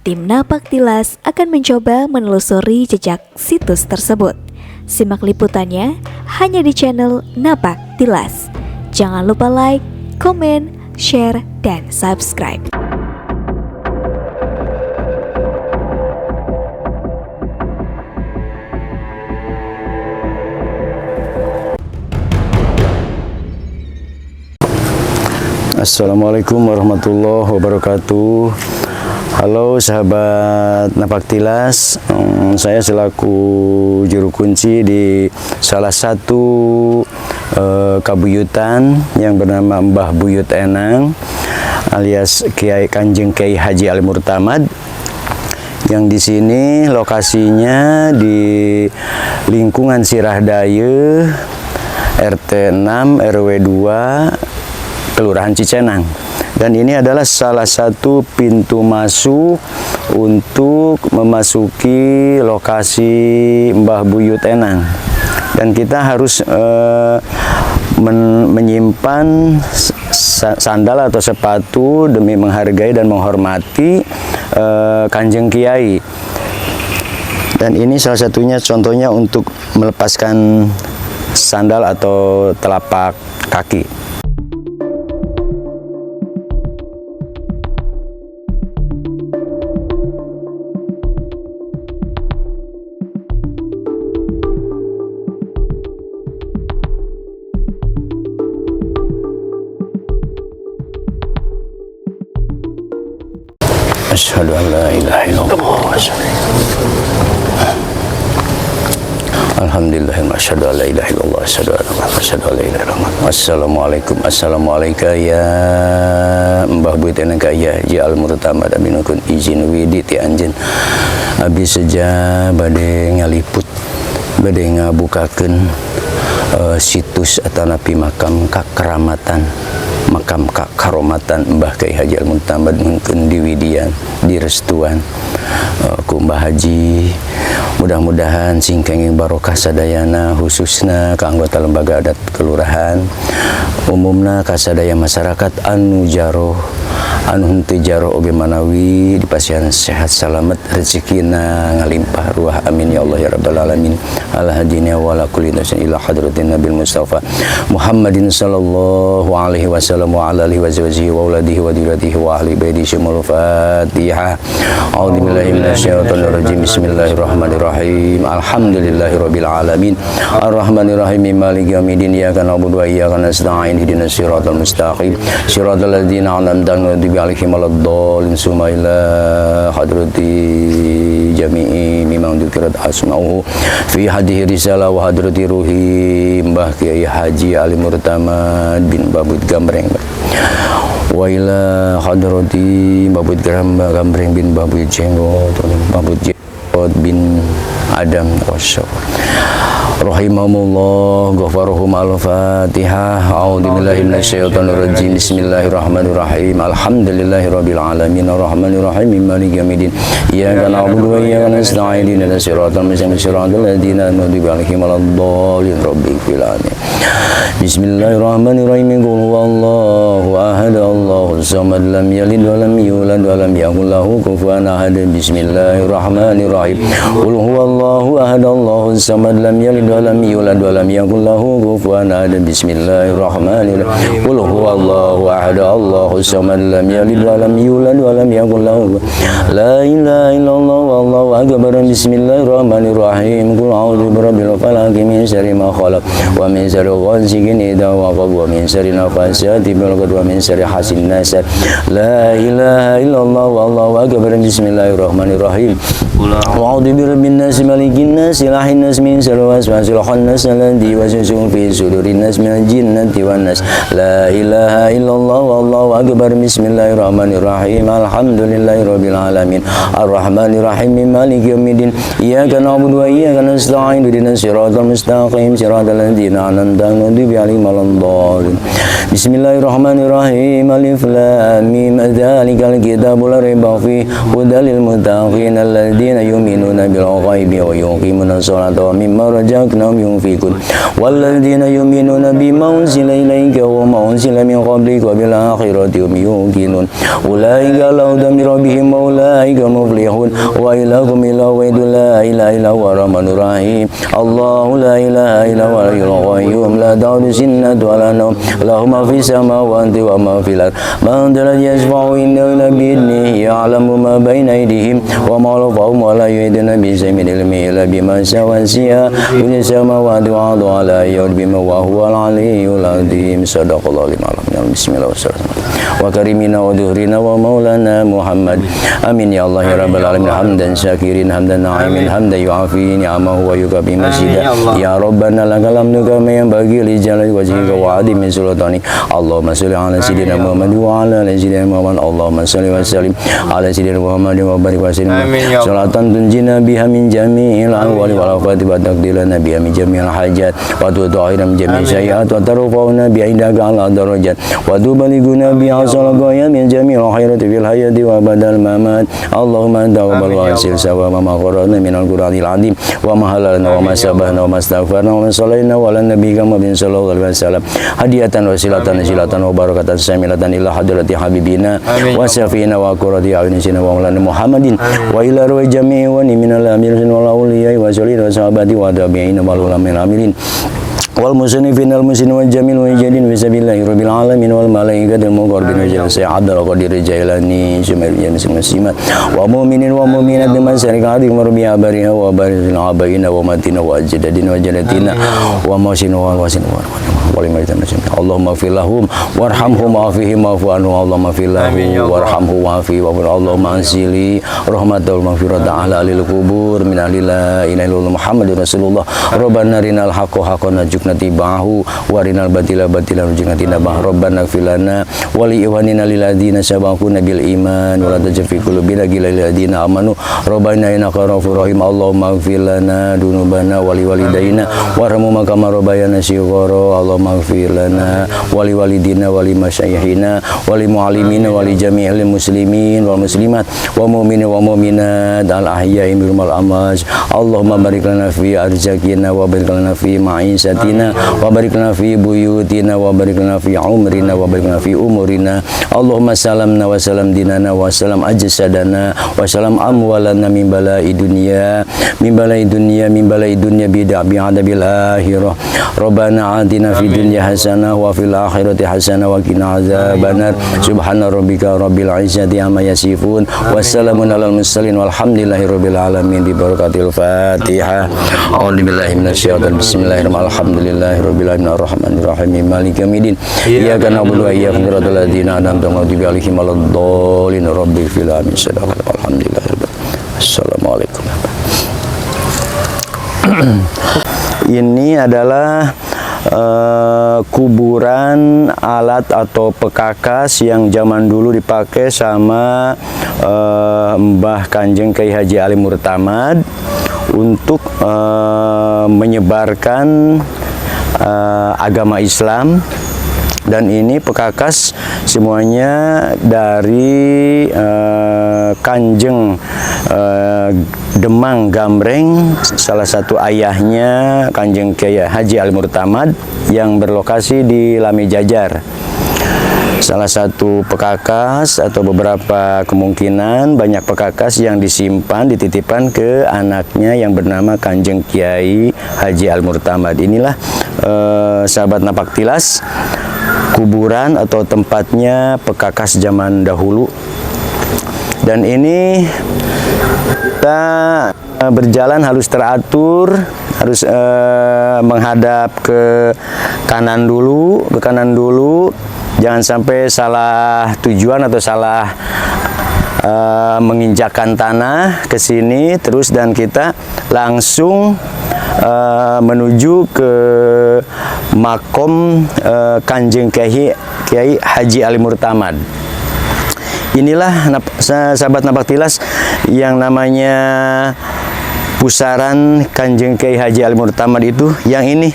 Tim Napak Tilas akan mencoba menelusuri jejak situs tersebut. Simak liputannya hanya di channel Napak Tilas. Jangan lupa like, komen, share, dan subscribe. Assalamualaikum warahmatullahi wabarakatuh. Halo sahabat Napak Tilas, saya selaku juru kunci di salah satu kabuyutan yang bernama Mbah Buyut Enang alias Kiai Kanjeng Kiai Haji Ali Murtamad, yang di sini lokasinya di lingkungan Sirahdaya, RT 6 RW 2 Kelurahan Cicenang. Dan ini adalah salah satu pintu masuk untuk memasuki lokasi Mbah Buyut Enang. Dan kita harus menyimpan sandal atau sepatu demi menghargai dan menghormati Kanjeng Kiai. Dan ini salah satunya contohnya untuk melepaskan sandal atau telapak kaki. Asyhadu an la ilaha illallah. Alhamdulillah, asyhadu an la ilaha illallah, asyhadu an la ilaha illallah. Assalamualaikum, assalamualaikum ya Mbah Buyut Enang Kaya Haji Ali Murtamad aminukun izin widi ti anjeun abdi seja bade ngaliput bade ngabukakeun situs atanapi makam kakeramatan, makam karomatan Mbah Kiai Haji Ali Murtamad mungkin diwidian direstuan ku Mbah Haji. Mudah-mudahan singkenging barokah sadayana, khususna ke anggota lembaga adat kelurahan, umumna kasadaya masyarakat anu jaroh anu henteu jaroh oge manawi dipasihan sehat salamet, rezekina ngalimpah ruah, amin ya Allah ya rabbal alamin. Ala hadina wa ala kulli nasin ila hadratin nabil mustafa Muhammadin sallallahu alaihi wasallam wa ala alihi wa sahbihi wa auladihi wa diratihi wa ahli baiti syamul Fatihah. A'udzu billahi minasyaitonir rajim. Bismillahirrahmanirrahim. Alhamdulillahirabbil alamin. Arrahmanir rahim. Maliki yaumiddin. Iyyaka na'budu wa iyyaka nasta'in. Ihdinas siratal mustaqim. Siratal ladzina an'amta 'alaihim waladdallin. Summa ila hadrati jami'i mimman dzikirat asma'uhu fi hadhihi risalah wa hadrati ruhi Mbah Kiai Haji Ali Murtamad bin Babut Gambreng wa ila hadrati Babut Gambreng bin Babut Jenggot Babut Jenggot bin Adam Rasyid rahimahumullah ghafarahum. Al-Fatihah. A'udzu billahi minasyaitonir rajim. Bismillahirrahmanirrahim. Alhamdulillahirabbil alamin. Arrahmanir rahim. Maliki yaumiddin. Iyyaka na'budu wa iyyaka nasta'in. Ihdinas siratal mustaqim. Siratal ladzina an'amta 'alaihim waladdallin. Rabbil alamin. Bismillahirrahmanirrahim. Qul huwallahu ahad. Allahus samad. Lam yalid wa lam yulad wa lam yakul lahu kufuwan ahad. Bismillahirrahmanirrahim. Qul huwallahu ahad. Allahus samad. Lam yalid wa lam yulad wa lam yakul lahu kufuwan ahad. Bismillahirrahmanirrahim. Qul huwallahu ahad. Allahus samad. Lam yalid wa lam yulad wa lam yakul lahu. La ilaha illallah wallahu akbar. Bismillahirrahmanirrahim. Qul a'udzu birabbil falaq min syarri ma khalaq wa min syarri ghasiqin idza waqab wa min syarri nafasati fil 'uqad wa min syarri hasidin hasad. La ilaha illallah wallahu akbar. Bismillahirrahmanirrahim. Qul a'udzu birabbin nas malikin nas ilahin nas min syarri waswasil khannas alladzi yuwaswisu fi sudurin nas minal jinnati wan nas. La ilaha illallah wallahu akbar. Bismillahirrahmanirrahim. Alhamdulillahirabbil alamin. Arrahmanir rahim. Maliki yaumiddin. Iyyaka na'budu wa iyyaka nasta'in. Ihdinas siratal mustaqim. Siratal ladzina an'amta 'alaihim waladdallin. Bismillahirrahmanirrahim. Alif lam mim. Dzalikal kitabul la raiba fihi hudal lil muttaqin alladzina yu'minuna bil ghaibi wa yuqimuna sholata wa mimma razaqnahum رزقناهم ينفقون والذين يؤمنون بما أنزل إليك وما أنزل من قبلك وبالآخرة هم يوقنون أولئك على هدى من ربهم وأولئك المفلحون وإلهكم إله واحد لا إله إلا هو الرحمن الرحيم الله لا إله إلا هو الحي القيوم لا تأخذه سنة ولا نوم له ما في السماوات وما في الأرض من ذا الذي يشفع عنده إلا بإذنه يعلم ما بين أيديهم وما خلفهم ولا يحيطون بشيء من علمه إلا بما شاء وسع كل السماوات والأرض ولا يحيط بما وهو العلي العظيم صدق الله العظيم بسم الله والسلام وكريمنا ودهرنا ومولانا محمد آمين يا الله يا رب العالمين حمدا شاكرين حمدا ناعمين حمدا يعافي نعمه ويكفي مزيدا يا ربنا لك الحمد كما ينبغي لجلال وجهك وعظيم سلطانك اللهم صل على سيدنا محمد وعلى ال سيدنا محمد اللهم صل وسلم على سيدنا محمد وبارك وسلم صلاة تنجينا بها من جميع الأهوال والآفات وتقضي لنا بها من جميع الحاجات وتطهرنا من جميع السيئات وترفعنا بها عندك على الدرجات وتبلغنا بها أقصى الغايات من جميع الخيرات في الحياة وبعد الممات اللهم أنت تقبل وأحسن ثواب ما قرأنا من القرآن العظيم وما حللنا وما سبحنا وما استغفرنا وما صلينا وعلى النبي محمد صلى الله عليه وسلم هدية وسيلة نزيلة وبركة ساملة إلى حضرة حبيبنا وشفينا وقرة أعيننا ومولانا محمد وإلى روح جميع من الأميرين والأولياء والصالحين والصحابة والتابعين والعلماء العاملين والمصنفين المسلمين والجميل والجليل بسبب الله رب العالمين والملائكة المقربين وجل سعد القدير الجيلاني سمير جميع المسلمات ومؤمنين ومؤمنات بمسارك عظيم ربي أبرها وبارك العبائنا وماتنا وأجدادنا وجدتنا وموسين وواسين اللهم اغفر لهم وارحمهم وعافهم واعف عنهم اللهم اغفر لهم وارحمهم وعافهم اللهم انزلي رحمة والمغفرة على أهل القبور من أهل لا إله إلا الله محمد رسول الله ربنا أرنا الحق حقا وارزقنا اتباعه وأرنا الباطل باطلا وارزقنا اجتنابه ربنا اغفر لنا ولإخواننا الذين سبقونا بالإيمان ولا تجعل في قلوبنا غلا للذين آمنوا ربنا إنك رؤوف رحيم اللهم اغفر لنا ذنوبنا ولوالدينا وارحمهما كما ربيانا صغارا اللهم اغفر لنا ولوالدينا ولمشايخنا ولمعلمينا ولجميع المسلمين والمسلمات ومؤمنين ومؤمنات الأحياء منهم والأموات اللهم بارك لنا في أرزاقنا وبارك لنا في معيشتنا وبارك لنا في بيوتنا وبارك لنا في عمرنا وبارك لنا في أمورنا اللهم سلمنا وسلم ديننا وسلم أجسادنا وسلم أموالنا من بلاء الدنيا من بلاء الدنيا من بلاء الدنيا بعذاب الآخرة ربنا آتنا في الدنيا حسنة وفي الآخرة حسنة وقنا عذاب النار سبحان ربك رب العزة عما يصفون والسلام على المرسلين والحمد لله رب العالمين ببركة الفاتحة أعوذ بالله من الشيطان بسم الله الرحمن الرحيم الحمد لله رب العالمين الرحمن الرحيم مالك يوم الدين إياك نعبد وإياك نستعين صراط الذين أنعمت عليهم غير الضالين رب اغفر لنا الحمد لله رب العالمين Assalamualaikum. Ini adalah kuburan alat atau pekakas yang zaman dulu dipakai sama Mbah Kanjeng Kiai Haji Ali Murtamad untuk menyebarkan agama Islam. Dan ini pekakas semuanya dari Kanjeng Demang Gambreng, salah satu ayahnya Kanjeng Kiai Haji Ali Murtamad yang berlokasi di Lami Jajar. Salah satu pekakas atau beberapa kemungkinan banyak pekakas yang disimpan, dititipkan ke anaknya yang bernama Kanjeng Kiai Haji Ali Murtamad. Inilah sahabat Napak Tilas, kuburan atau tempatnya pekakas zaman dahulu. Dan ini kita berjalan harus teratur, harus menghadap ke kanan dulu, jangan sampai salah tujuan atau salah menginjakkan tanah ke sini terus, dan kita langsung menuju ke makom Kanjeng Kiai Haji Ali Murtamad. Inilah sahabat Napak Tilas yang namanya pusaran Kanjeng Kiai Haji Ali Murtamad itu, yang ini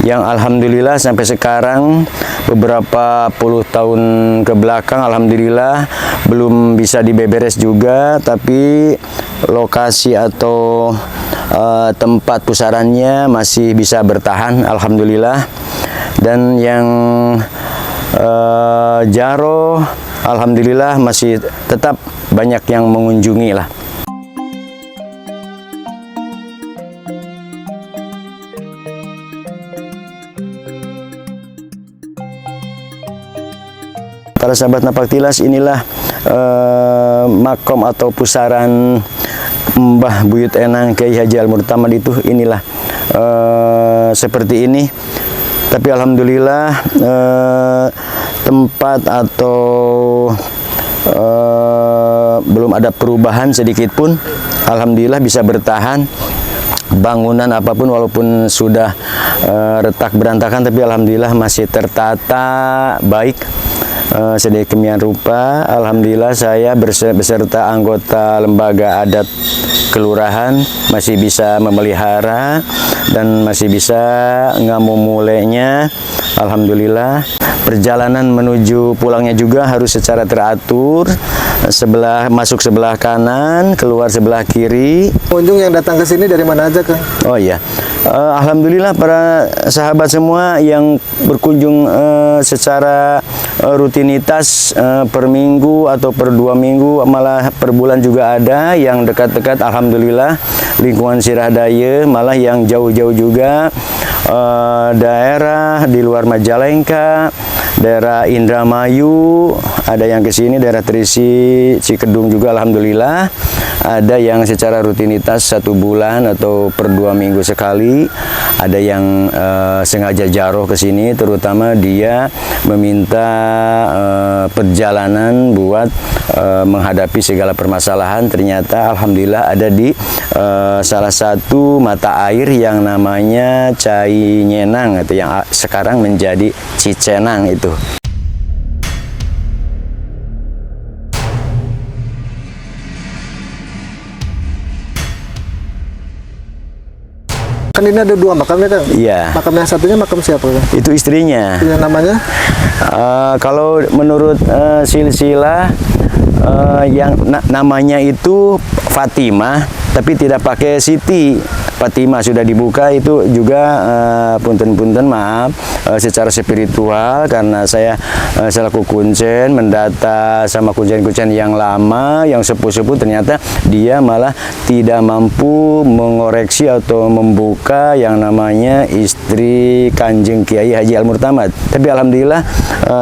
yang alhamdulillah sampai sekarang beberapa puluh tahun ke belakang alhamdulillah belum bisa dibeberes juga, tapi lokasi atau tempat pusarannya masih bisa bertahan, alhamdulillah. Dan yang Jaro, alhamdulillah masih tetap banyak yang mengunjungi lah. Para sahabat Napak Tilas, inilah makom atau pusaran Mbah Buyut Enang Kiai Haji Al-Murtamad itu, inilah seperti ini. Tapi alhamdulillah tempat atau belum ada perubahan sedikit pun, alhamdulillah bisa bertahan. Bangunan apapun walaupun sudah retak berantakan, tapi alhamdulillah masih tertata baik. Sedemikian rupa, alhamdulillah saya beserta anggota lembaga adat kelurahan masih bisa memelihara dan masih bisa ngamumulenya. Alhamdulillah. Perjalanan menuju pulangnya juga harus secara teratur. Masuk sebelah kanan, keluar sebelah kiri. Pengunjung yang datang ke sini dari mana aja, Kang? Oh iya, alhamdulillah para sahabat semua yang berkunjung secara rutinitas per minggu atau per 2 minggu, malah per bulan juga ada. Yang dekat-dekat alhamdulillah lingkungan Sirahadaya, malah yang jauh-jauh juga daerah di luar Majalengka, daerah Indramayu, ada yang ke sini, daerah Trisi, Cikedung juga alhamdulillah. Ada yang secara rutinitas 1 bulan atau per 2 minggu sekali. Ada yang sengaja jaroh ke sini, terutama dia meminta perjalanan buat menghadapi segala permasalahan. Ternyata alhamdulillah ada di salah satu mata air yang namanya Cai Nyenang, itu yang sekarang menjadi Cicenang itu. Kan ini ada 2 makam ya, Kang? Iya. Makam yang satunya makam siapa, Kang? Itu istrinya. Yang namanya? Kalau menurut silsilah yang namanya itu Fatimah, tapi tidak pakai Siti. Fatimah sudah dibuka, itu juga punten-punten maaf secara spiritual, karena saya selaku kuncen mendata sama kuncen-kuncen yang lama, yang sepuh-sepuh, ternyata dia malah tidak mampu mengoreksi atau membuka yang namanya istri Kanjeng Kiai Haji Al-Murtamad. Tapi alhamdulillah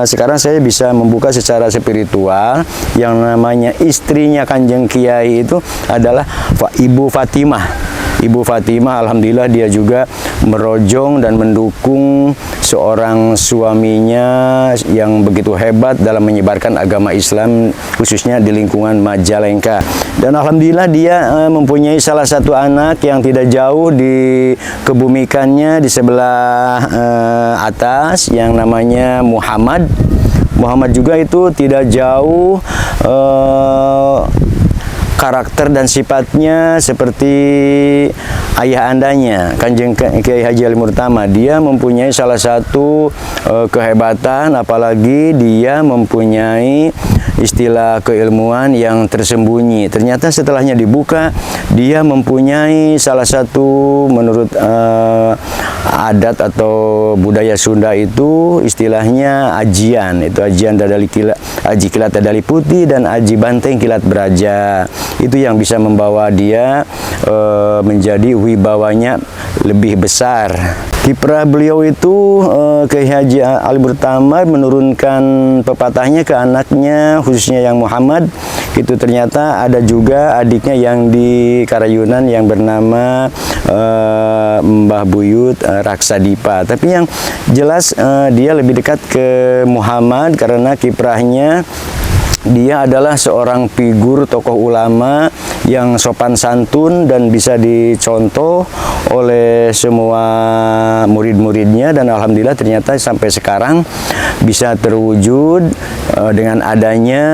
sekarang saya bisa membuka secara spiritual yang namanya istrinya Kanjeng Kiai itu adalah Ibu Fatimah. Ibu Fatimah, alhamdulillah dia juga merojong dan mendukung seorang suaminya yang begitu hebat dalam menyebarkan agama Islam, khususnya di lingkungan Majalengka. Dan alhamdulillah dia mempunyai salah satu anak yang tidak jauh di kebumikannya di sebelah atas, yang namanya Muhammad. Muhammad juga itu tidak jauh karakter dan sifatnya seperti ayah andanya, Kanjeng Kiai Haji Al-Murtamad. Dia mempunyai salah satu kehebatan, apalagi dia mempunyai istilah keilmuan yang tersembunyi. Ternyata setelahnya dibuka, dia mempunyai salah satu menurut adat atau budaya Sunda itu istilahnya ajian. Itu ajian dadali kilat, aji kilat dadali putih, dan aji banteng kilat beraja. Itu yang bisa membawa dia menjadi wibawanya lebih besar. Kiprah beliau itu Kiai Haji Al-Murtamad menurunkan pepatahnya ke anaknya, khususnya yang Muhammad. Itu ternyata ada juga adiknya yang di Karayunan yang bernama Mbah Buyut Raksadipa. Tapi yang jelas dia lebih dekat ke Muhammad karena kiprahnya dia adalah seorang figur tokoh ulama yang sopan santun dan bisa dicontoh oleh semua murid-muridnya, dan alhamdulillah ternyata sampai sekarang bisa terwujud dengan adanya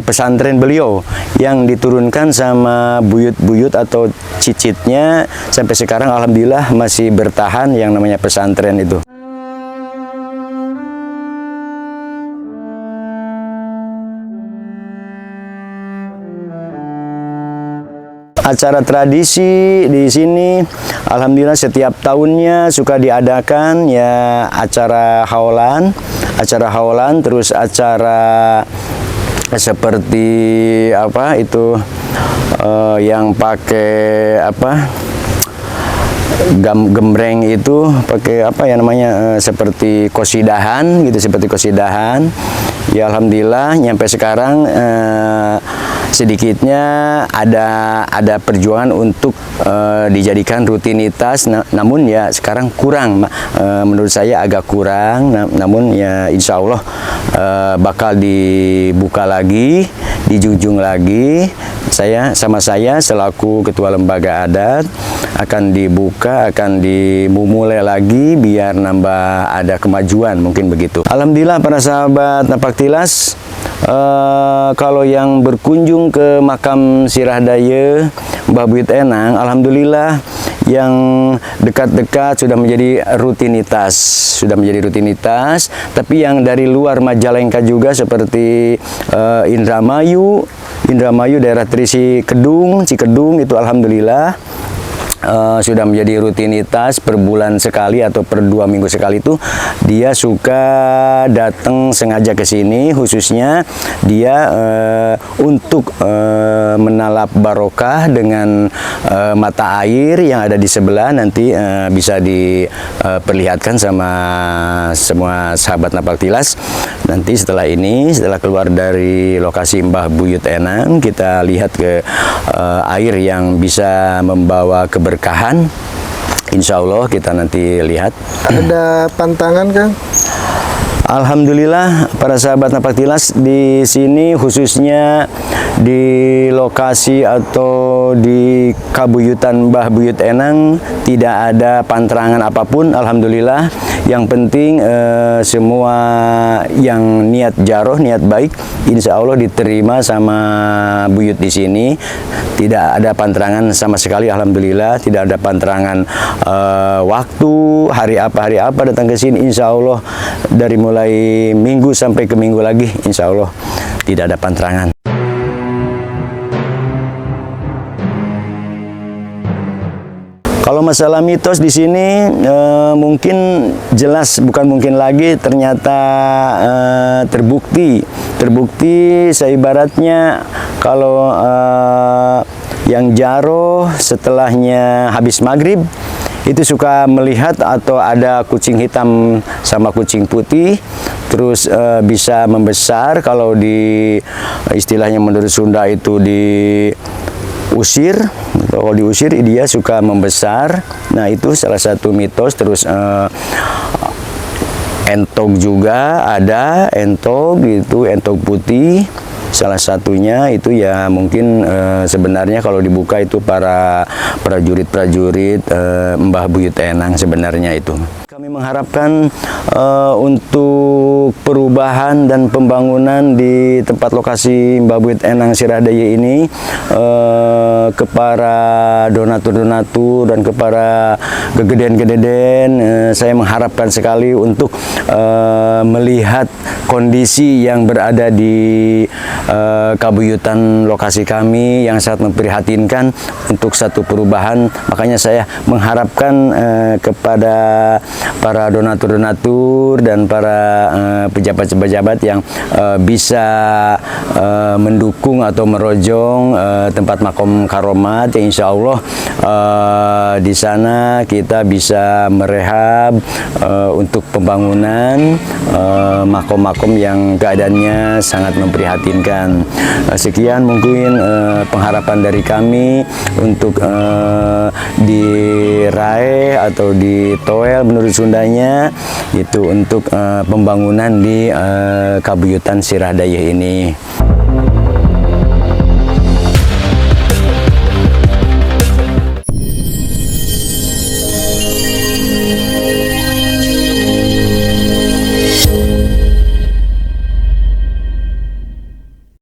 pesantren beliau yang diturunkan sama buyut-buyut atau cicitnya. Sampai sekarang alhamdulillah masih bertahan yang namanya pesantren itu. acara tradisi di sini. Alhamdulillah setiap tahunnya suka diadakan ya acara haulan, terus acara seperti apa itu yang pakai apa gembreng itu pakai apa ya namanya seperti kosidahan gitu, seperti kosidahan. Ya alhamdulillah nyampe sekarang sedikitnya ada perjuangan untuk dijadikan rutinitas, namun ya sekarang kurang, menurut saya agak kurang, namun ya insya Allah bakal dibuka lagi, dijunjung lagi. Saya selaku ketua lembaga adat akan dibuka, akan dimulai lagi biar nambah ada kemajuan, mungkin begitu. Alhamdulillah para sahabat Napak Tilas, kalau yang berkunjung ke makam Sirah Daya Mbah Buyut Enang, alhamdulillah yang dekat-dekat sudah menjadi rutinitas, tapi yang dari luar Majalengka juga seperti Indramayu daerah Trisi Cikedung itu alhamdulillah sudah menjadi rutinitas per bulan sekali atau per 2 minggu sekali itu dia suka datang sengaja ke sini, khususnya dia untuk menalap barokah dengan mata air yang ada di sebelah, nanti bisa diperlihatkan sama semua sahabat Napak Tilas. Nanti setelah keluar dari lokasi Mbah Buyut Enang, kita lihat ke air yang bisa membawa keberkahan. Insya Allah kita nanti lihat. Ada pantangan, Kang? Alhamdulillah para sahabat Napak Tilas, di sini khususnya di lokasi atau di kabuyutan Mbah Buyut Enang tidak ada pantrangan apapun. Alhamdulillah, yang penting semua yang niat jaroh, niat baik, insya Allah diterima sama buyut di sini. Tidak ada pantrangan sama sekali, alhamdulillah. Tidak ada pantrangan waktu hari apa datang ke sini, insya Allah dari mulai minggu sampai ke minggu lagi, insya Allah tidak ada pantrangan. Kalau masalah mitos di sini mungkin jelas, bukan mungkin lagi, ternyata terbukti saya ibaratnya kalau yang jaroh setelahnya habis maghrib itu suka melihat atau ada kucing hitam sama kucing putih, terus bisa membesar. Kalau di istilahnya menurut Sunda itu diusir, kalau diusir dia suka membesar. Nah itu salah satu mitos. Terus entog juga ada, entog putih. Salah satunya itu ya mungkin sebenarnya kalau dibuka itu para prajurit Mbah Buyut Enang sebenarnya itu. Kami mengharapkan untuk perubahan dan pembangunan di tempat lokasi Mbah Buyut Enang Sirah Daya ini kepada donatur dan kepada gegeden-gegeden, saya mengharapkan sekali untuk melihat kondisi yang berada di kabuyutan lokasi kami yang sangat memprihatinkan untuk satu perubahan. Makanya saya mengharapkan kepada para donatur dan para pejabat-pejabat yang bisa mendukung atau merojong tempat makom karomat, ya insya Allah di sana kita bisa merehab untuk pembangunan makom-makom yang keadaannya sangat memprihatinkan. Sekian mungkin pengharapan dari kami untuk diraih atau ditoel menurut Sundanya itu untuk pembangunan di kabuyutan Sirah Daya ini.